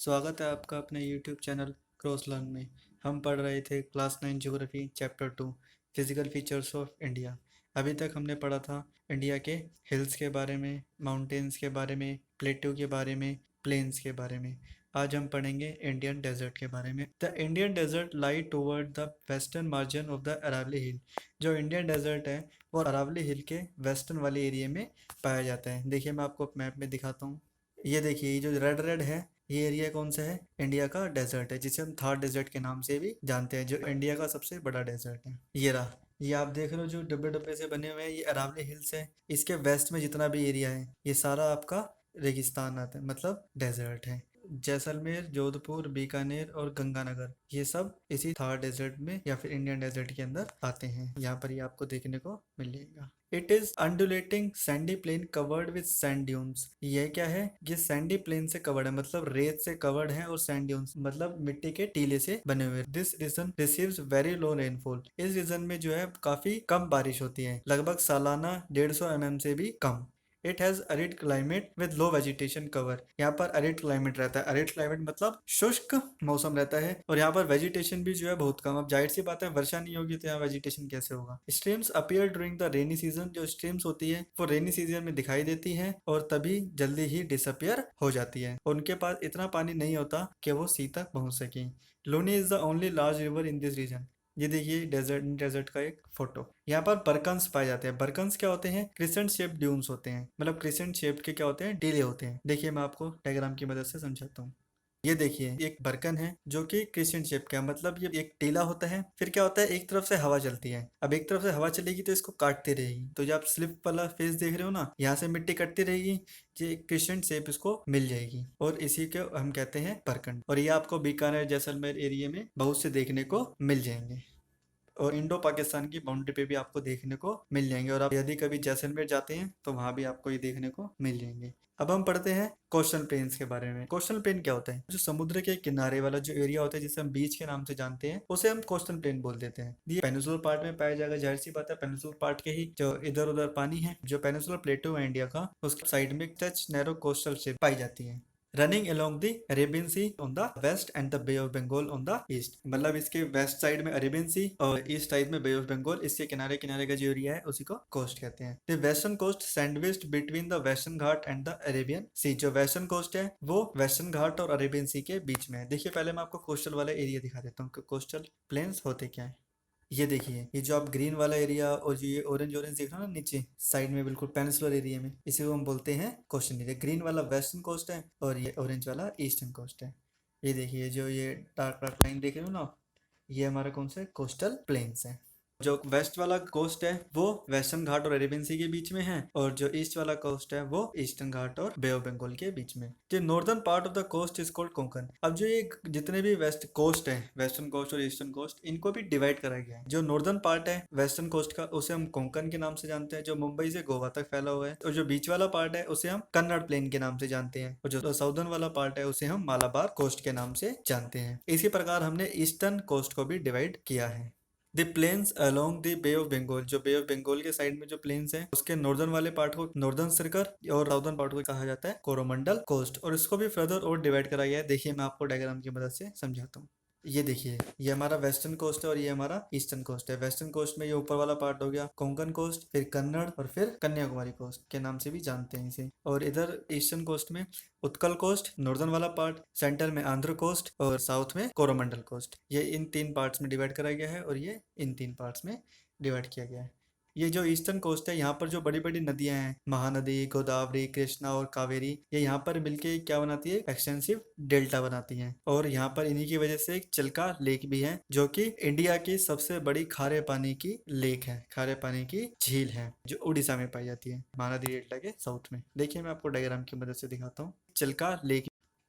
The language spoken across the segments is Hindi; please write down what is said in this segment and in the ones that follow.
स्वागत है आपका अपने YouTube चैनल क्रॉस लर्न में। हम पढ़ रहे थे class 9 geography chapter 2 physical features of India. अभी तक हमने पढ़ा था इंडिया के हिल्स के बारे में, माउंटेन्स के बारे में, प्लेट्यू के बारे में, प्लेन्स के बारे में। आज हम पढ़ेंगे इंडियन डेजर्ट के बारे में। The Indian desert lie toward the western margin of the Aravalli hill. जो इंडियन डेजर्ट है वो अरावली हिल के वेस्टर्न वाले एरिया में पाया जाता है। देखिए मैं आपको मैप में दिखाता हूँ। ये देखिए, ये जो रेड रेड है, ये एरिया कौन सा है? इंडिया का डेजर्ट है, जिसे हम थार डेजर्ट के नाम से भी जानते हैं, जो इंडिया का सबसे बड़ा डेजर्ट है। ये रहा, ये आप देख रहे हो जो डब्बे डब्बे से बने हुए हैं, ये अरावली हिल्स है। इसके वेस्ट में जितना भी एरिया है ये सारा आपका रेगिस्तान आता है, मतलब डेजर्ट है। जैसलमेर, जोधपुर, बीकानेर और गंगानगर ये सब इसी थार डेजर्ट में या फिर इंडियन डेजर्ट के अंदर आते हैं। यहाँ पर ये आपको देखने को मिलेगा। It is undulating sandy plain covered with sand dunes. ये क्या है? ये सैंडी प्लेन से कवर्ड है, मतलब रेत से कवर्ड है, और सैंड ड्यून्स मतलब मिट्टी के टीले से बने हुए। This region receives very low rainfall. इस रीजन में जो है काफी कम बारिश होती है, लगभग सालाना 150 mm से भी कम। It has arid climate with low vegetation cover. यहाँ पर अरिड क्लाइमेट रहता है। अरिड क्लाइमेट मतलब शुष्क मौसम रहता है, और यहाँ पर वेजिटेशन भी जो है बहुत कम। अब जाहिर सी बात है, वर्षा नहीं होगी तो यहाँ वेजिटेशन कैसे होगा? Streams appear during the rainy season. जो स्ट्रीम्स होती है वो रेनी सीजन में दिखाई देती है और तभी जल्दी ही डिसअपियर हो जाती है। उनके पास इतना पानी नहीं होता कि वो सी तक पहुंच सके। Luni is the only large river in this region. ये देखिए डेजर्ट का एक फोटो। यहाँ पर बर्कन्स पाए जाते हैं। बर्कन्स क्या होते हैं? क्रिसेंट शेप ड्यून्स होते हैं, मतलब क्रिसेंट शेप के क्या होते हैं? टीले होते हैं। देखिए मैं आपको डायग्राम की मदद से समझाता हूँ। ये देखिए एक बर्कन है जो कि क्रिसेंट शेप का है, मतलब ये एक टीला होता है। फिर क्या होता है, एक तरफ से हवा चलती है। अब एक तरफ से हवा चलेगी तो इसको काटती रहेगी। तो जो आप स्लिप वाला फेस देख रहे हो ना, यहाँ से मिट्टी कटती रहेगी, ये क्रिसेंट शेप इसको मिल जाएगी, और इसी को हम कहते हैं बर्कन। और ये आपको बीकानेर जैसलमेर एरिया में बहुत से देखने को मिल जाएंगे, और इंडो पाकिस्तान की बाउंड्री पे भी आपको देखने को मिल जाएंगे। और आप यदि कभी जैसलमेर जाते हैं तो वहां भी आपको ये देखने को मिल जाएंगे। अब हम पढ़ते हैं कोस्टल प्लेन्स के बारे में। कोस्टल प्लेन क्या होता है? जो समुद्र के किनारे वाला जो एरिया होता है, जिसे हम बीच के नाम से जानते हैं, उसे हम कोस्टल प्लेन बोल देते हैं। ये पेनिसुलर पार्ट में पाया जाएगा। जाहिर सी बात है, पेनिसुलर पार्ट के ही जो इधर उधर पानी है, जो पेनिसुलर प्लेटो है इंडिया का, उसके साइड में टच नैरो कोस्टल शेप पाई जाती है, running along the Arabian sea on the west and the bay of Bengal on the east. मतलब इसके वेस्ट साइड में अरेबियन सी और ईस्ट साइड में बे ऑफ बंगाल, इसके किनारे किनारे का जो एरिया है उसी को कोस्ट कहते हैं। The western coast sandwiched between the western Ghat and the Arabian sea. जो वेस्टर्न कोस्ट है वो वेस्टर्न घाट और अरेबियन सी के बीच में है। देखिए पहले मैं आपको कोस्टल वाला एरिया दिखा देता हूँ कि कोस्टल प्लेन्स होते क्या है। ये देखिए, ये जो आप ग्रीन वाला एरिया और जो ये ऑरेंज ऑरेंज देख रहे हो ना नीचे साइड में, बिल्कुल पेनिसुलर एरिया में, इसी को हम बोलते हैं कोस्टल एरिया। ग्रीन वाला वेस्टर्न कोस्ट है और ये ऑरेंज वाला ईस्टर्न कोस्ट है। ये देखिए जो ये डार्क डार्क लाइन देख रहे हो ना, ये हमारा कौन सा है? कोस्टल प्लेन्स है। जो वेस्ट वाला कोस्ट है वो वेस्टर्न घाट और अरेबियन सी के बीच में है, और जो ईस्ट वाला कोस्ट है वो ईस्टर्न घाट और बे ऑफ बंगाल के बीच में। जो northern part of the coast is called Konkan. अब जो ये जितने भी वेस्ट कोस्ट है, वेस्टर्न कोस्ट और ईस्टर्न कोस्ट, इनको भी डिवाइड करा गया है। जो नॉर्दर्न पार्ट है वेस्टर्न कोस्ट का, उसे हम कोंकण के नाम से जानते हैं, जो मुंबई से गोवा तक फैला हुआ है। और जो बीच वाला पार्ट है उसे हम कन्नड़ प्लेन के नाम से जानते हैं, और जो साउदर्न वाला पार्ट है उसे हम मालाबार कोस्ट के नाम से जानते हैं। इसी प्रकार हमने ईस्टर्न कोस्ट को भी डिवाइड किया है। The plains along the bay of Bengal. जो बे ऑफ बंगाल के साइड में जो प्लेन्स हैं, उसके नॉर्दर्न वाले पार्ट को नॉर्दर्न सर्कल और साउदर्न पार्ट को कहा जाता है कोरोमंडल कोस्ट। और इसको भी फर्दर और डिवाइड करा गया है। देखिए मैं आपको डायग्राम की मदद से समझाता हूँ। ये देखिए, ये हमारा वेस्टर्न कोस्ट है और ये हमारा ईस्टर्न कोस्ट है। वेस्टर्न कोस्ट में ये ऊपर वाला पार्ट हो गया कोंकण कोस्ट, फिर कन्नड़, और फिर कन्याकुमारी कोस्ट के नाम से भी जानते हैं इसे। और इधर ईस्टर्न कोस्ट में उत्कल कोस्ट, नॉर्दर्न वाला पार्ट, सेंट्रल में आंध्र कोस्ट, और साउथ में कोरोमंडल कोस्ट। ये इन तीन पार्ट्स में डिवाइड करा गया है, और ये इन तीन पार्ट्स में डिवाइड किया गया है। ये जो ईस्टर्न कोस्ट है, यहाँ पर जो बड़ी बड़ी नदियां हैं, महानदी, गोदावरी, कृष्णा और कावेरी, ये यहाँ पर मिलके क्या बनाती है? एक्सटेंसिव डेल्टा बनाती हैं। और यहाँ पर इन्हीं की वजह से एक चिल्का लेक भी है, जो कि इंडिया की सबसे बड़ी खारे पानी की लेक है, खारे पानी की झील है, जो उड़ीसा में पाई जाती है, महानदी डेल्टा के साउथ में। देखिए मैं आपको डायग्राम की मदद से दिखाता हूँ चिल्का लेक।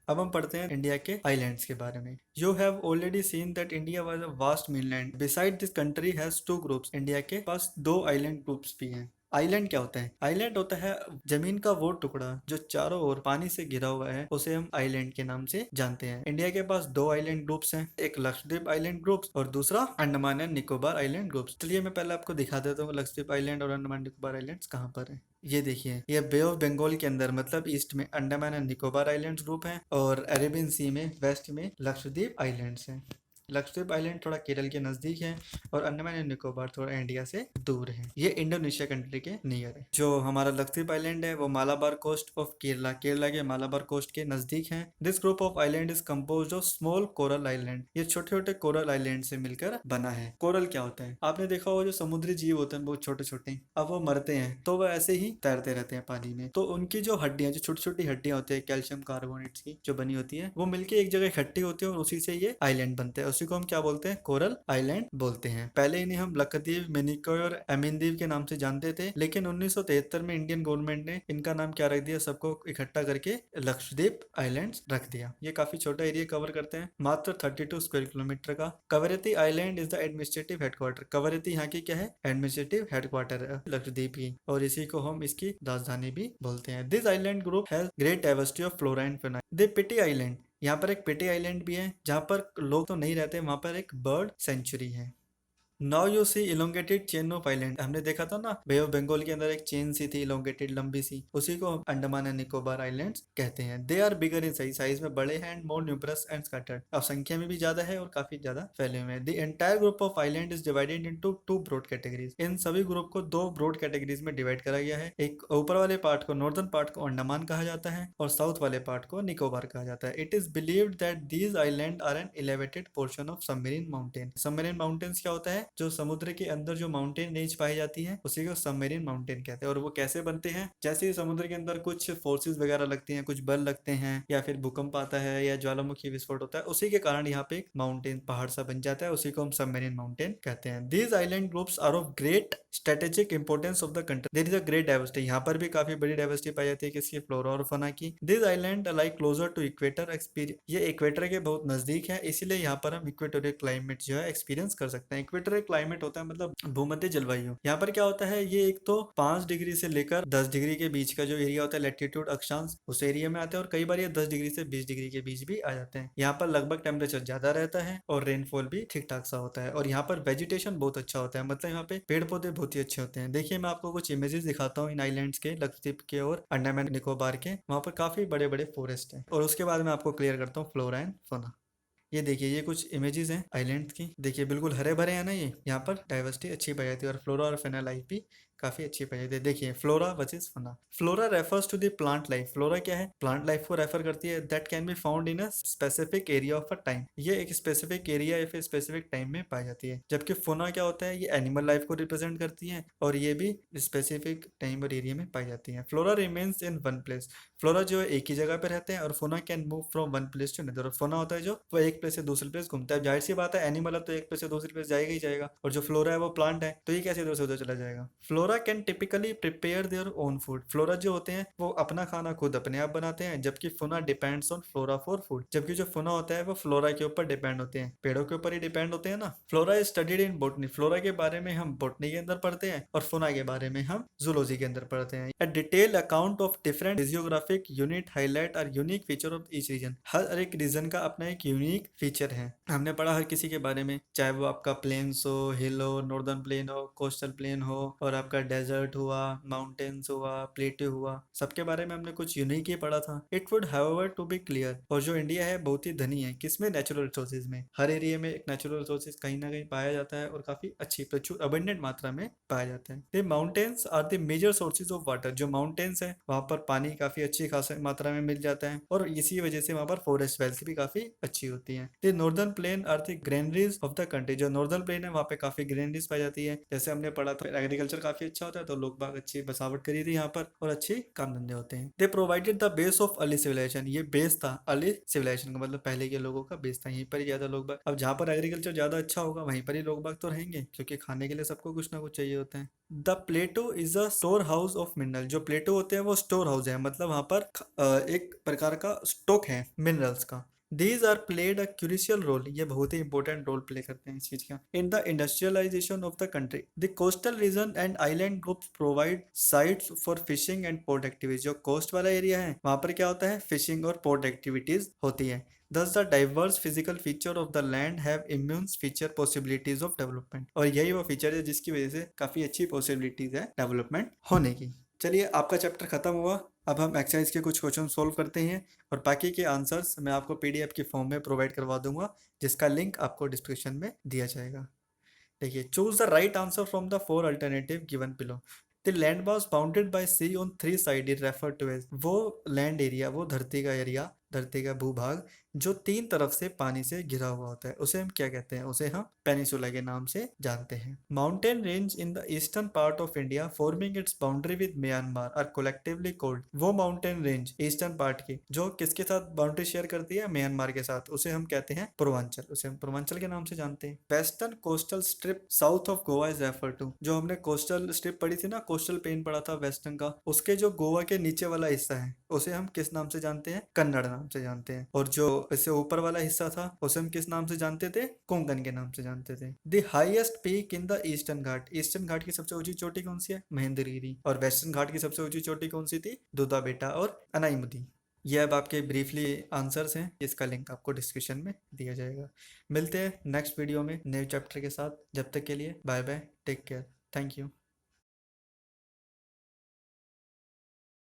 अब हम पढ़ते हैं इंडिया के आइलैंड्स के बारे में। You have already seen that India was a vast mainland. Beside this country has two groups. India के पास दो आइलैंड ग्रुप्स भी हैं। आइलैंड क्या होता है? आइलैंड होता है जमीन का वो टुकड़ा जो चारों ओर पानी से घिरा हुआ है, उसे हम आइलैंड के नाम से जानते हैं। इंडिया के पास दो आइलैंड ग्रुप्स हैं, एक लक्षद्वीप आइलैंड ग्रुप्स और दूसरा Andaman and Nicobar island groups. चलिए मैं पहले आपको दिखा देता हूँ लक्षद्वीप आइलैंड और अंडमान निकोबार आइलैंड्स कहाँ पर है। ये देखिए, ये बे ऑफ बंगाल के अंदर मतलब ईस्ट में Andaman and Nicobar islands group है और अरेबियन सी में वेस्ट में लक्षद्वीप आइलैंड्स हैं। लक्षद्वीप आइलैंड थोड़ा केरल के नज़दीक है और अंडमान एंड निकोबार थोड़ा इंडिया से दूर है। ये इंडोनेशिया कंट्री के नियर है। जो हमारा लक्षद्वीप आइलैंड है वो मालाबार कोस्ट ऑफ केरला, केरला के मालाबार कोस्ट के नज़दीक है। This group of island is composed of small coral island. ये छोटे छोटे कोरल आइलैंड से मिलकर बना है। कोरल क्या होता है? आपने देखा होगा जो समुद्री जीव होते हैं बहुत छोटे छोटे, अब वो मरते हैं तो वो ऐसे ही तैरते रहते हैं पानी में, तो उनकी जो हड्डियां, जो छोटी छोटी हड्डियां होती है कैल्शियम कार्बोनेट्स की जो बनी होती है, वो मिलके एक जगह इकट्ठी होती है और उसी से ये आइलैंड बनते हैं। उसी को हम क्या बोलते हैं? कोरल आइलैंड बोलते हैं। पहले इन्हें हम लक्षद्वीप, मिनिकॉय और अमीनद्वीप के नाम से जानते थे, लेकिन 1973 में इंडियन गवर्नमेंट ने इनका नाम क्या रख दिया, सबको इकट्ठा करके लक्षद्वीप आइलैंड्स रख दिया। ये काफी छोटा एरिया कवर करते हैं, मात्र 32 स्क्वायर किलोमीटर का। Kavaratti island is the administrative headquarter. Kavaratti यहाँ की क्या है? एडमिनिस्ट्रेटिव हेडक्वार्टर है लक्षद्वीप की, और इसी को हम इसकी राजधानी भी बोलते हैं। This island group has great diversity of flora and fauna. The Pitti island, यहाँ पर एक पिटी आइलैंड भी है जहाँ पर लोग तो नहीं रहते, वहां पर एक बर्ड सेंचुरी है। Now you see elongated chain of island. हमने देखा था ना बे ऑफ बंगाल के अंदर एक चेन सी थी इलोंगेटेड, लंबी सी, उसी को हम अंडमान एंड निकोबार आइलैंड्स कहते हैं। They are bigger in size, size में बड़े हैं, and more numerous and scattered, अब संख्या में भी ज्यादा है और काफी ज्यादा फैले हुए हैं। The entire group of island is divided into two broad categories. इन सभी ग्रुप को दो ब्रॉड कैटेगरीज में डिवाइड करा गया है। एक ऊपर वाले पार्ट को, नॉर्दर्न पार्ट को अंडमान कहा जाता है और साउथ वाले पार्ट को निकोबार कहा जाता है। It is believed that these island are an elevated portion of submarine mountain. Submarine mountains क्या होता है? जो समुद्र के अंदर जो माउंटेन रेंज पाई जाती है उसी को सबमरीन माउंटेन कहते हैं। और वो कैसे बनते हैं? जैसे ही समुद्र के अंदर कुछ फोर्सेस वगैरह लगती हैं, कुछ बल लगते हैं, या फिर भूकंप आता है या ज्वालामुखी विस्फोट होता है, उसी के कारण यहाँ पे एक माउंटेन, पहाड़ सा बन जाता है, उसी को हम सबमरीन माउंटेन कहते हैं। These island groups are of great strategic importance of the country. There is a great diversity. यहाँ पर भी काफी बड़ी डाइवर्सिटी पाई जाती है किसकी? फ्लोरा और फौना की। This island like closer to equator experience, ये इक्वेटर के बहुत नजदीक है, इसीलिए यहाँ पर हम इक्वेटोरियल क्लाइमेट जो है एक्सपीरियंस कर सकते हैं। इक्वेटोरियल क्लाइमेट होता है मतलब भूमध्य जलवायु। यहाँ पर क्या होता है, ये एक तो 5 डिग्री से लेकर 10 डिग्री के बीच का जो एरिया होता है लैटिट्यूड अक्षांश, उस एरिया में आते हैं, और कई बार ये 10 डिग्री से 20 डिग्री के बीच भी आ जाते हैं। यहाँ पर लगभग टेम्परेचर ज्यादा रहता है और रेनफॉल भी ठीक ठाक सा होता है, और यहाँ पर वेजिटेशन बहुत अच्छा होता है, मतलब यहाँ पे पेड़ पौधे बहुत ही अच्छे होते हैं। देखिए मैं आपको कुछ इमेजेस दिखाता हूँ इन आइलैंड्स के, लक्षद्वीप के और अंडमान निकोबार के। वहाँ पर काफी बड़े बड़े फॉरेस्ट हैं, और उसके बाद मैं आपको क्लियर करता हूँ फ्लोरा एंड फौना। ये देखिए, ये कुछ इमेजेस हैं आइलैंड की। देखिए बिल्कुल हरे भरे हैं ना, ये यहाँ पर डाइवर्सिटी अच्छी पाई जाती है और फ्लोरा और फेना लाइफ भी काफी अच्छी पाई जाती है। देखिए flora versus fauna. Flora refers to the plant life. फ्लोरा क्या है? प्लांट लाइफ को रेफर करती है। That can be found in a specific area of a time. ये एक स्पेसिफिक एरिया या फिर स्पेसिफिक टाइम में पाई जाती है। जबकि फौना क्या होता है? ये एनिमल लाइफ को रिप्रेजेंट करती है और ये भी स्पेसिफिक टाइम और एरिया में पाई जाती है। Flora remains in one place. Flora जो है एक ही जगह पे रहते हैं, और fauna can move from one place to another. Fauna होता है जो वो एक प्लेस से दूसरे प्लेस घूमता है। जाहिर सी बात है एनिमल है तो एक प्लेस से दूसरी प्लेस जाएगा ही जाएगा, और जो फ्लोरा है वो प्लांट है तो ये कैसे इधर से उधर चला जाएगा। Flora can typically prepare their own food. Flora जो होते हैं वो अपना खाना खुद अपने आप बनाते हैं, जबकि फोना depends on flora for food. जबकि जो फोना होता है वो फ्लोरा के ऊपर डिपेंड होते हैं, पेड़ों के ऊपर ही डिपेंड होते हैं ना। Flora is studied in botany. Flora के बारे में हम बोटनी के अंदर पढ़ते हैं और फोना के बारे में हम जूलॉजी के अंदर पढ़ते हैं। A detail account of different physiographic unit highlight और unique feature of each region. हर एक रीजन का अपना एक यूनिक फीचर है। हमने पढ़ा हर किसी के बारे में, चाहे वो आपका प्लेन्स हो, हिल हो, नॉर्दर्न प्लेन हो, कोस्टल प्लेन हो, और आपका डेजर्ट हुआ, माउंटेन्स हुआ, प्लेट्यू हुआ, सबके बारे में हमने कुछ यूनिक ही पढ़ा था। It would however to be clear. और जो इंडिया है बहुत ही धनी है किसमें? नेचुरल रिसोर्सेज में। हर एरिया में एक नेचुरल रिसोर्सेज कहीं ना कहीं पाया जाता है, और काफी अच्छी प्रचुर अबंडेंट मात्रा में पाया जाता है। The mountains are the major sources of water. जो माउंटेन्स है वहां पर पानी काफी अच्छी खासी मात्रा में मिल जाता है, और इसी वजह से वहां पर फॉरेस्ट वेल्थ भी काफी अच्छी होती है। The northern plain are the granaries of the country. जो नॉर्दर्न प्लेन है वहां पे काफी ग्रेनरीज पाई जाती है। जैसे हमने पढ़ा था एग्रीकल्चर काफी अच्छा होता है, तो लोग बाग अच्छी बसावट करी थी यहाँ पर, और अच्छे काम धंधे होते हैं। They provided the base of early civilization. ये बेस था अर्ली सिविलाइजेशन का, मतलब पहले के लोगों का बेस था। यहीं पर ही ज्यादा लोग बाग, अब जहाँ पर एग्रीकल्चर ज्यादा अच्छा होगा वहीं पर ही लोग बाग तो रहेंगे, क्योंकि खाने के लिए सबको कुछ ना कुछ चाहिए होता है। The plateau is a store house of mineral. जो प्लेटो होते हैं वो स्टोर हाउस है, मतलब वहां पर एक प्रकार का स्टॉक है मिनरल्स का। These are played a crucial role, ये बहुत ही इंपॉर्टेंट रोल प्ले करते हैं इस चीज का, in the industrialization of the country. The coastal region and island groups provide sites for fishing and port activities. जो कोस्ट वाला एरिया है वहां पर क्या होता है, फिशिंग और पोर्ट एक्टिविटीज होती है. Thus the diverse physical feature of the land have immense feature possibilities of development. और यही वो फीचर है जिसकी वजह से काफी अच्छी पॉसिबिलिटीज है डेवलपमेंट होने की. चलिए आपका चैप्टर खत्म हुआ. अब हम एक्सरसाइज के कुछ क्वेश्चन सोल्व करते हैं और बाकी के आंसर्स मैं आपको पीडीएफ की फॉर्म में प्रोवाइड करवा दूंगा, जिसका लिंक आपको डिस्क्रिप्शन में दिया जाएगा. देखिए, choose the right answer from the four alternative given below. The land was bounded by sea on three side is refer to as. वो लैंड एरिया, वो धरती का एरिया, धरती का भूभाग जो तीन तरफ से पानी से घिरा हुआ होता है, उसे हम क्या कहते हैं, उसे हम पेनिसुला के नाम से जानते हैं. Mountain range in the eastern part of India forming its boundary with Myanmar are collectively called. वो माउंटेन रेंज ईस्टर्न पार्ट की जो किसके साथ बाउंड्री शेयर करती है, म्यांमार के साथ, उसे हम कहते हैं पूर्वांचल. उसे हम पूर्वांचल के नाम से जानते हैं. Western coastal strip south of Goa is refer to. जो हमने कोस्टल स्ट्रिप पढ़ी थी ना, कोस्टल पेन पढ़ा था वेस्टर्न का, उसके जो गोवा के नीचे वाला हिस्सा है उसे हम किस नाम से जानते हैं, कन्नड़ नाम से जानते हैं. और जो इससे ऊपर वाला हिस्सा था उसे हम किस नाम से जानते थे, कोंकण के नाम से जानते थे. The highest peak in the eastern Ghat. Eastern Ghat की सबसे ऊंची चोटी कौन सी है, महेंद्रगिरी. और वेस्टर्न घाट की सबसे ऊंची चोटी कौन सी थी, दूधा बेटा और अनाईमुदी. ये अब आपके ब्रीफली आंसर्स हैं, इसका लिंक आपको डिस्क्रिप्शन में दिया जाएगा. मिलते हैं नेक्स्ट वीडियो में नए चैप्टर के साथ. जब तक के लिए bye bye, take care, thank you.